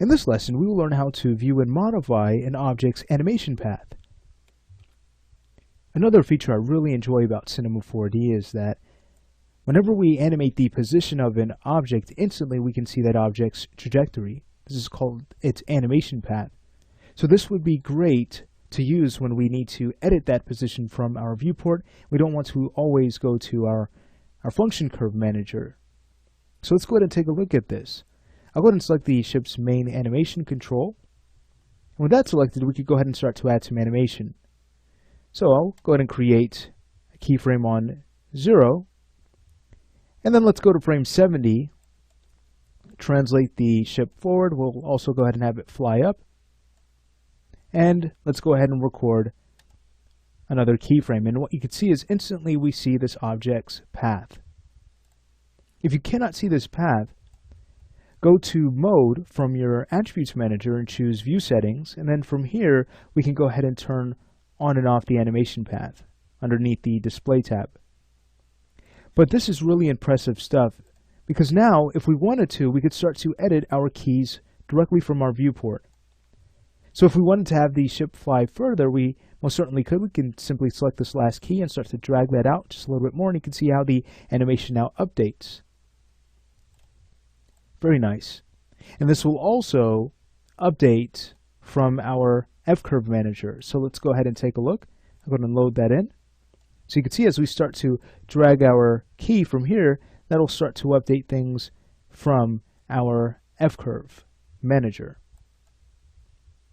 In this lesson, we will learn how to view and modify an object's animation path. Another feature I really enjoy about Cinema 4D is that whenever we animate the position of an object, instantly we can see that object's trajectory. This is called its animation path. So this would be great to use when we need to edit that position from our viewport. We don't want to always go to our function curve manager. So let's go ahead and take a look at this. I'll go ahead and select the ship's main animation control. And with that selected, we could go ahead and start to add some animation. So I'll go ahead and create a keyframe on 0. And then let's go to frame 70. Translate the ship forward. We'll also go ahead and have it fly up. And let's go ahead and record another keyframe. And what you can see is instantly we see this object's path. If you cannot see this path, go to Mode from your Attributes Manager and choose View Settings, and then from here we can go ahead and turn on and off the animation path underneath the Display tab. But this is really impressive stuff, because now if we wanted to, we could start to edit our keys directly from our viewport. So if we wanted to have the ship fly further, we most certainly could. We can simply select this last key and start to drag that out just a little bit more, and you can see how the animation now updates. Very nice. And this will also update from our F-curve manager. So let's go ahead and take a look. I'm going to load that in. So you can see as we start to drag our key from here, that'll start to update things from our F-curve manager.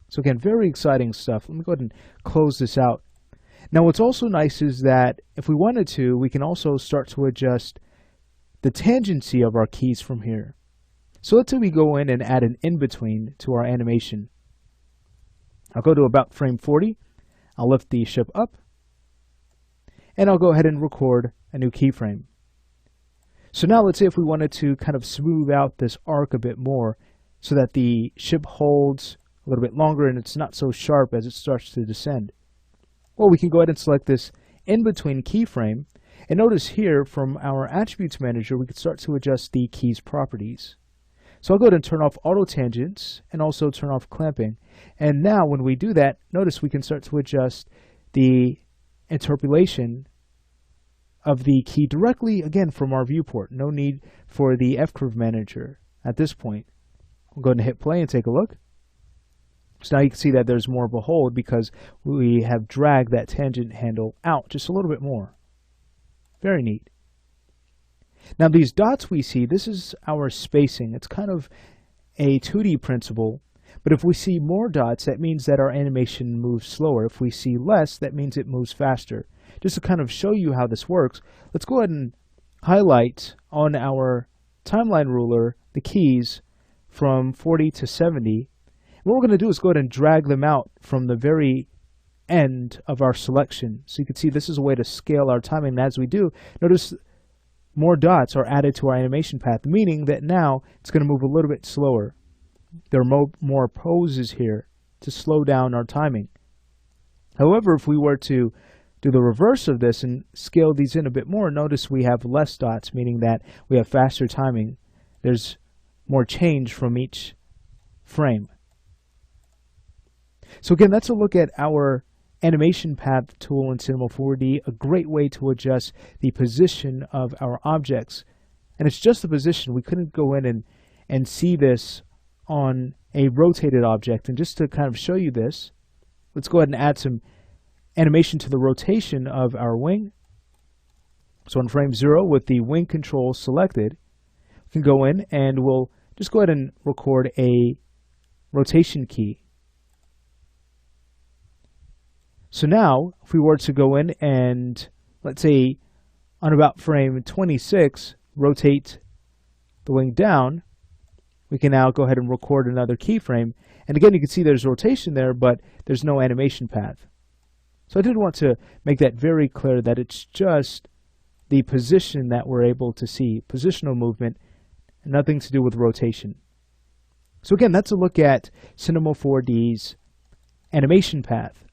So again, very exciting stuff. Let me go ahead and close this out. Now what's also nice is that if we wanted to, we can also start to adjust the tangency of our keys from here. So let's say we go in and add an in-between to our animation. I'll go to about frame 40. I'll lift the ship up. And I'll go ahead and record a new keyframe. So now let's say if we wanted to kind of smooth out this arc a bit more so that the ship holds a little bit longer and it's not so sharp as it starts to descend. Well, we can go ahead and select this in-between keyframe. And notice here from our Attributes Manager, we can start to adjust the key's properties. So I'll go ahead and turn off auto tangents and also turn off clamping. And now when we do that, notice we can start to adjust the interpolation of the key directly, again, from our viewport. No need for the F-curve manager at this point. We'll go ahead and hit play and take a look. So now you can see that there's more of a hold because we have dragged that tangent handle out just a little bit more. Very neat. Now these dots we see, this is our spacing. It's kind of a 2D principle, but if we see more dots, that means that our animation moves slower. If we see less, that means it moves faster. Just to kind of show you how this works, let's go ahead and highlight on our timeline ruler the keys from 40 to 70. And what we're going to do is go ahead and drag them out from the very end of our selection. So you can see this is a way to scale our timing. And as we do, notice more dots are added to our animation path, meaning that now it's going to move a little bit slower. There are more poses here to slow down our timing. However, if we were to do the reverse of this and scale these in a bit more, notice we have less dots, meaning that we have faster timing. There's more change from each frame. So again, that's a look at our animation path tool in Cinema 4D, a great way to adjust the position of our objects. And it's just the position. We couldn't go in and see this on a rotated object. And just to kind of show you this, let's go ahead and add some animation to the rotation of our wing. So on frame 0 with the wing control selected, we can go in and we'll just go ahead and record a rotation key. So now, if we were to go in and, let's say, on about frame 26, rotate the wing down, we can now go ahead and record another keyframe. And again, you can see there's rotation there, but there's no animation path. So I did want to make that very clear that it's just the position that we're able to see, positional movement, and nothing to do with rotation. So again, that's a look at Cinema 4D's animation path.